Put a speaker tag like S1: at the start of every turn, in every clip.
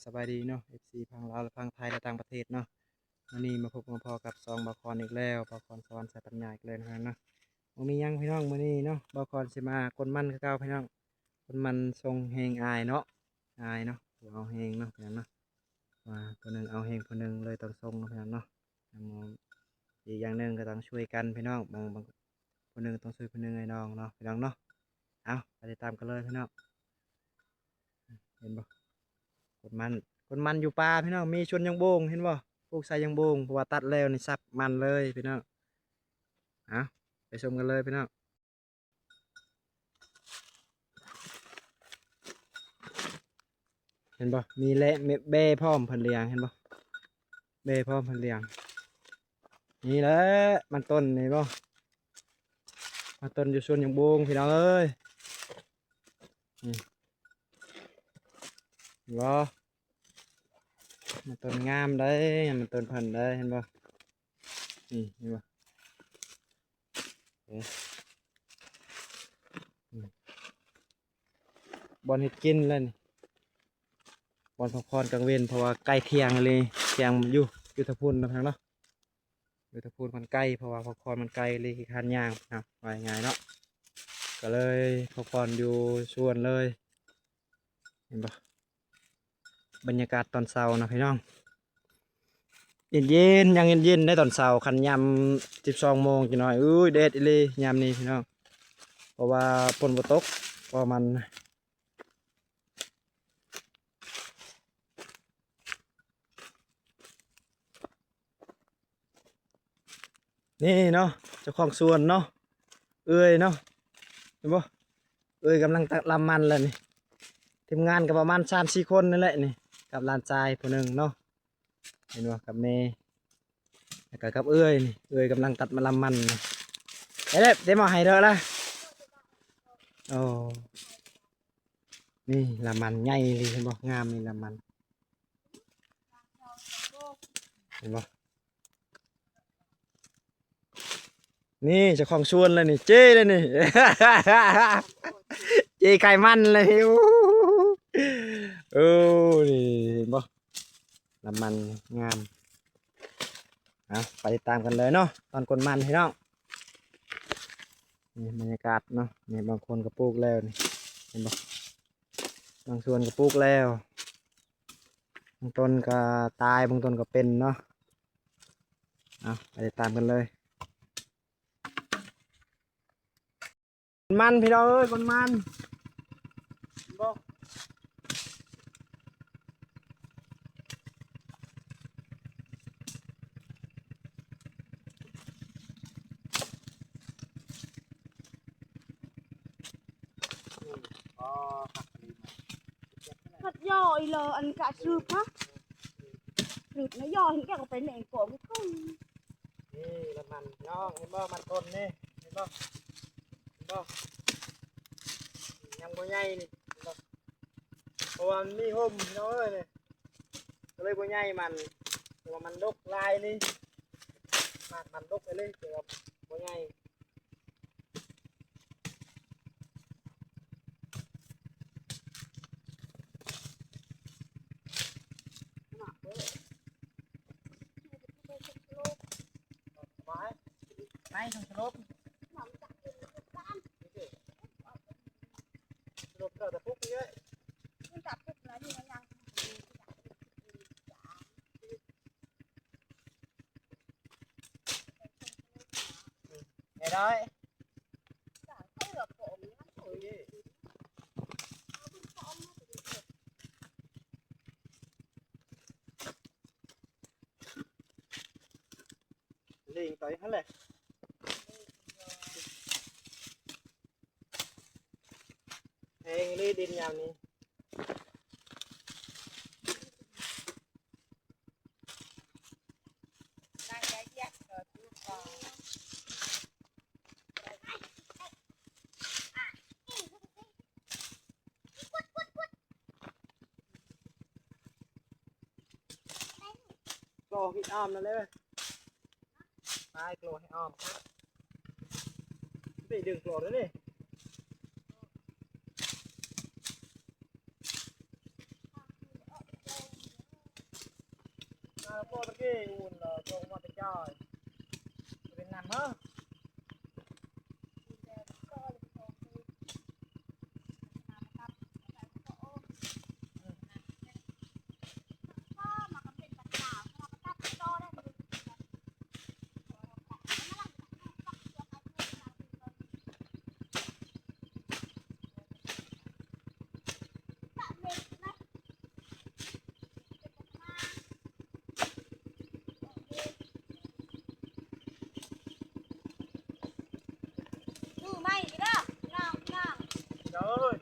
S1: สบายดีเนาะ FC พังลาวและพังไทยและต่างประเทศเนาะวันนี้มาพบมาพอกับซองบาคอนอีกแล้วบาคอนสวรรค์สายปัญญาอีกเลยนะเนาะบ่มีหยังพี่น้องมื้อนี้เนาะบาคอนสิมาคนมันคือเก่าพี่น้องคนมันทรงแฮงอายเนาะอายเนาะเอาแฮงเนาะพี่น้องเนาะว่าคนหนึงเอาแฮงคนหนึงเลยต้องทรงเนาะพี่น้องเนาะอีกอย่างหนึงก็ต้องช่วยกันพี่น้องบางคนหนึงต้องช่วยคนหนึงไอ้น้องเนาะพี่น้องเนาะเอาไปติดตามกันเลยพี่น้องเห็นบ่ คนมันอยู่ป่าพี่น้องมีชวนยังโบงเห็นบ่ปลูกใส่ยังโบงเพราะว่าตัดแล้วนี่สับมันเลยพี่น้องเอาไปชมกันเลยพี่น้องเห็นบ่มีเละเบ้พร้อมเพิ่นเลี้ยงเห็นบ่เบ้พร้อมเพิ่นเลี้ยงนี่แหละมันต้นนี่บ่มันต้นอยู่ชวนยังโบงพี่น้องเอ้ยนี่เห็นบ่มันต้นงามได้มันต้นเพิ่นได้เห็นบ่นี่เห็นบ่เอ๊ะบอนเฮ็ดกินเลยนี่ บอลพักผ่อนกลางเว้นเพราะว่าใกล้เที่ยงเลยเที่ยงอยู่ทะพุนนะพังเนาะอยู่ทะพุนมันใกล้เพราะว่าพักผ่อนมันไกลเลยขี้คร้านย่างนะว่าง่ายเนาะก็เลยพักผ่อนอยู่ชวนเลยเห็นปะบรรยากาศตอนเช้านะพี่น้องเย็นยังเย็นได้ตอนเช้าคันยำ12 โมงจีหน่อยอุ้ยเด็ดอีเลยยำนี้พี่น้องเพราะว่าฝนบ่ตกเพราะมันนี่เนาะเจ้าของสวนเนาะเอ้ยเนาะเห็นปะเอ้ยกำลังตักลำมันเลยนี่ ทีมงานกับประมาณ3-4 คนนั่นแหละนี่กับหลานชายผู้หนึ่งเนาะเห็นว่ากับเมย์แล้วก็กับเอ้ยนี่เอ้ยกำลังตัดมะลำมันนี่เดี๋ยวมาให้เด้อละโอ้นี่ลำมันใหญ่เลยเห็นบ่งามนี่ลำมันเห็นบ่นี่เจ้าของชวนเลยนี่เจ้เลยนี่ เจ้ไก่มันเลยโอ้นี่เห็นบ่ลำมันงามไปตามกันเลยเนาะตอนคนมันพี่น้องนี่บรรยากาศเนาะนี่บางคนก็ปลูกแล้วนี่เห็นบ่บางส่วนก็ปลูกแล้วบางต้นก็ตายบางต้นก็เป็นเนาะไปตามกันเลยคนมันพี่น้องเอ้ยคนมันบ่
S2: thật giỏi là ăn cả sụp á sụp nó giỏi thì cái phải nè cổ cái không
S1: นี่ละมันน้องเห็นบ่มันต้นนี่เห็นบ่เห็นบ่ยังบ่ใหญ่นี่เห็นบ่เพราะว่ามันมีห่มพี่น้องเอ้ยนี่ก็เลยบ่ใหญ่มันเพราะว่ามันดกลายนี่มันดกไปเลยแต่ว่าบ่ใหญ่สบายไหนทางสลบสลบก็แต่ปุ๊บนี่เอ้ย
S2: nhưng tập thức là như thế nào
S1: ไอ้น้อย
S2: thấy là cổ nó thổi
S1: ลิงต่อยเขาเลยเองลีดินยามนี้
S2: đang cái giác rồi tôi còn
S1: โกรธอ้อมนั่นเลยตายโกรธให้อ้อมไปดึงโกรธแล้วนี่ cô tao kia uốn là cô mà tao chơi bên nằm hả
S2: mày đi đó ngang ngang
S1: trời ơi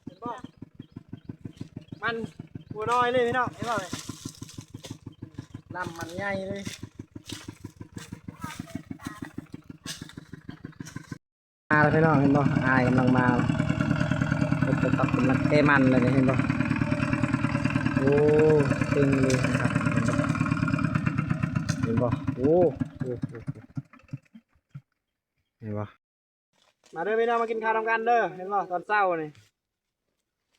S1: ห็นป่ะมันตัวน้อยเลยพี่น้องเห็นป่ะลำมันใหญ่เลยมาแล้วพี่น้องเห็นป่ะอายกำลังมาเป็นตับเป็นมันเทมันเลยเห็นป่ะโอ้ตึงเลยนะครับเห็นป่ะโอ้โอ้เห็นป่ะมาเด้อพี่น้องมากินข้าวทำกันเด้อเห็นป่ะตอนเช้านี่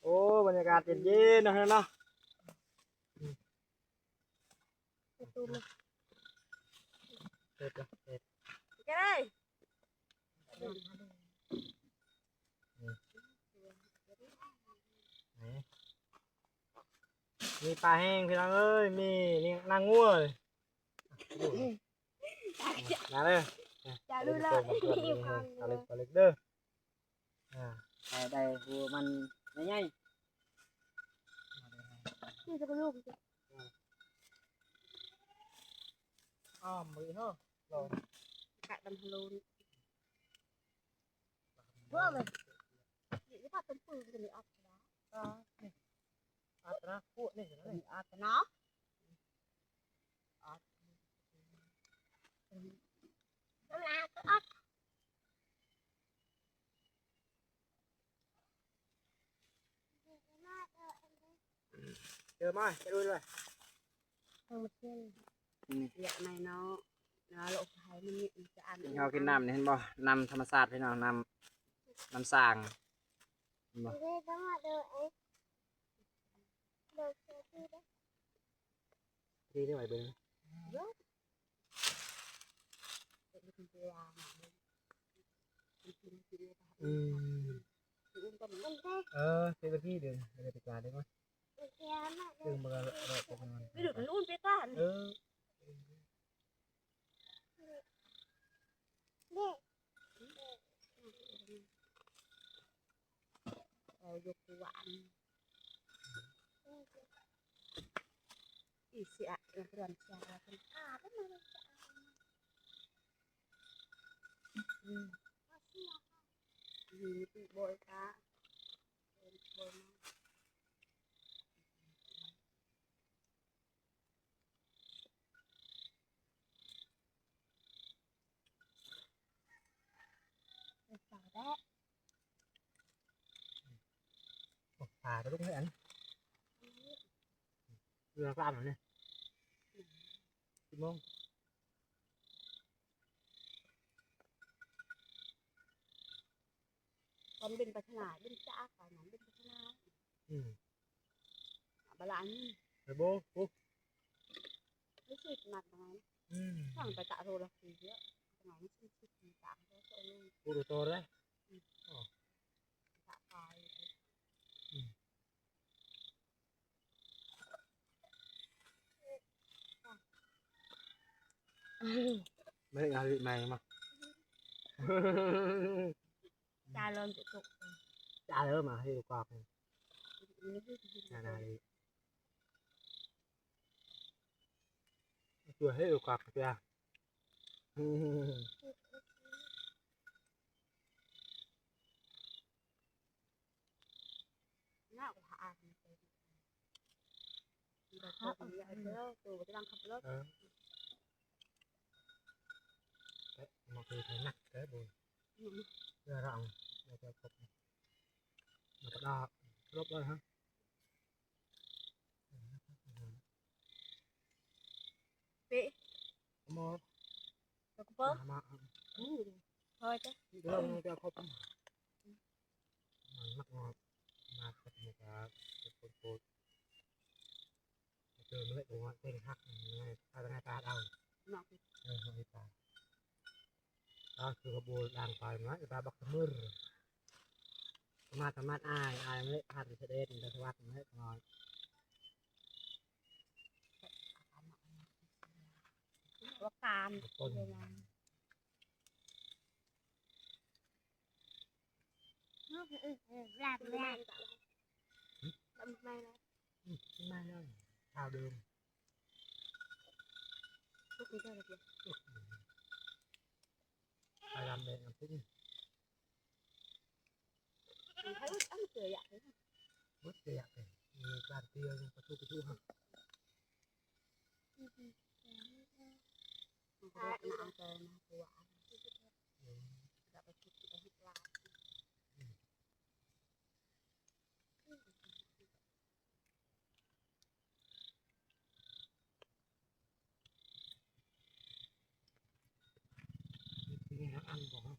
S1: โอ้บรรยากาศเย็นๆนะเนาะเปิดเปิด
S2: cái đây
S1: มีปลาแห้งพี่น้องเอ้ยมีนี่นางงัวเลยมาเลย
S2: trả luôn là
S1: เอาเล็กเอาเล็กเด้อได้หัวมันใหญ่
S2: นี่จะเป็นลูก
S1: อ้อมมือเนาะ
S2: cạn đầm luôn vỡ rồi những cái phát tấm phừ thì mình ập đó
S1: อัตราคู่นี่
S2: mình ập nó
S1: เจอมาไปดูเลย
S2: không một trên dạ này nó lộ thái mình nhịn sẽ ăn
S1: กินข้าวกินน้ำนี่เห็นบ่น้ำธรรมชาติพี่น้องน้ำสร้างเห็นบ่ดีได้ไหวเบิ้งเป็นพี่เดินอะไรไปกลาได้ไหมดึงมาเราไปนอน
S2: ไม่ดูดluôn biết cả dụcหวานอีเสียเรือนชาเป็นผ้าได้ไหมมีโบยค่ะโบยสาวได้
S1: ผ่าไปลูกให้อันเรือกล้ามหน่อยนี่กี่โมง
S2: con bên bạch ngải bên xã phải nắm bên bạch ngải bà lại
S1: rồi bố
S2: cái xịt mặt này chẳng phải tạ rồi là gì nữa ngải nó xịt xịt tạ nó sợ luôn
S1: bố đồ to đấy
S2: tạ phải
S1: mấy ngày bị mày mà
S2: cha lên tự tục
S1: chả đỡ mà hay quạt này này chưa hết được quạt kìa
S2: nó cũng hạ từ cái đang khập lớp
S1: một cái thấy nặng cái bùi ra rộng để cho cục nó có đo lốp lên hả
S2: bị
S1: một
S2: nó cũng bớt
S1: mà
S2: thôi chứ
S1: lông cho cục mắc ngọt mà cục một cái cột cột เจอเมื่อตัวเป็นหักตาตาเอา
S2: นอก
S1: ไม่ตาก็คือกระบูดังไปมั้ยตาบักมือมาอายไม่ผ่านเสด็จในสวัสดิ์ไม่นอน
S2: ว่าการ
S1: ต้น
S2: แรกทำไมล่ะ
S1: ไม่เลยข้าวเดิม
S2: ลูกนี้ได้หรือเปล่า
S1: ไปรำเองกับพี่
S2: ให้อันเสืออยากเลย
S1: รถเสียเลยมีการเตียงประตูฮะ
S2: มันก็จะมาเจอนะตัวจะไปคิดไปฮิตลา
S1: นี่ฮะอันบอก
S2: ม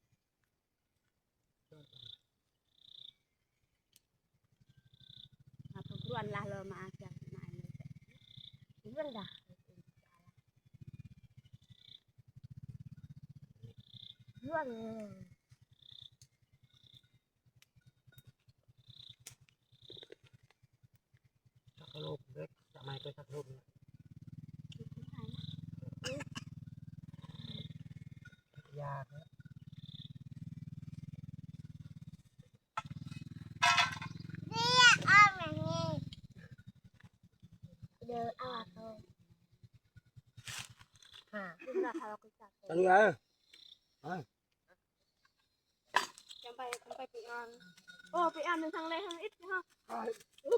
S2: าทุกวันละเรามาจากไหนเลยเรื่องด่าเรื่อง
S1: ชักโลกเล็กจะไม่ก็ชักโลกยากนะ
S2: เดี๋ยวเอาโตค่ะคุณราคาเราก็จัด
S1: จะรู้อะไร
S2: จำไปปีอ่อนโอ้ปีอ่อนเป็นทางแรกทางอิฐฮะ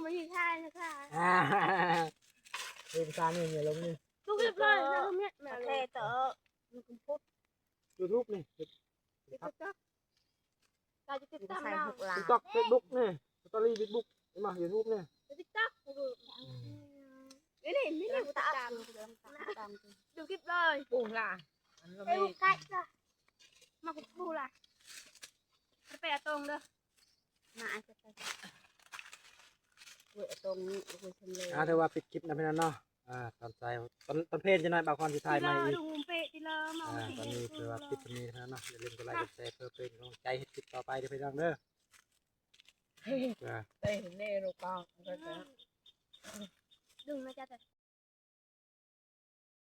S2: ไม่ใช่ใช่นะคะ
S1: เป็นการนี่เนี่ยลงนี่
S2: ทุกเรียบร้อยแล้วเนี่ยแม่เลยเต๋อมันคุณพูด
S1: ยูทูบนี่
S2: ติ๊กต๊อกเราจะติดตามเรา
S1: ติ๊กต็อกเฟซบุ๊กนี่สตอรี่เฟซบุ๊กมายูทูบนี่
S2: ติ๊กต๊อกนี่ไม่ได้ติดตามดูคลิปเลยปูล่ะไปดูใกล้จ้ะมาคุณปูล่ะไปตรงเด้อมาอาจจะไปเวตรงนี้เวทะเล
S1: ถือว่าปิดคลิปนะพี่น้องเนาะตอนใจตอนเพลงจะหน่อยบางคนที่ไทยมาอีก
S2: ดูเปะทีละมา
S1: ตอนนี้คือว่าคลิปนี้นะเนาะอย่าลืมกดไลค์กดแชร์เพื่อเป็นกำลังใจให้คลิปต่อไปเด้อพี่น้องเด้อ
S3: เต้นเนรูกองก็จะ
S2: ดึงนะจ๊ะ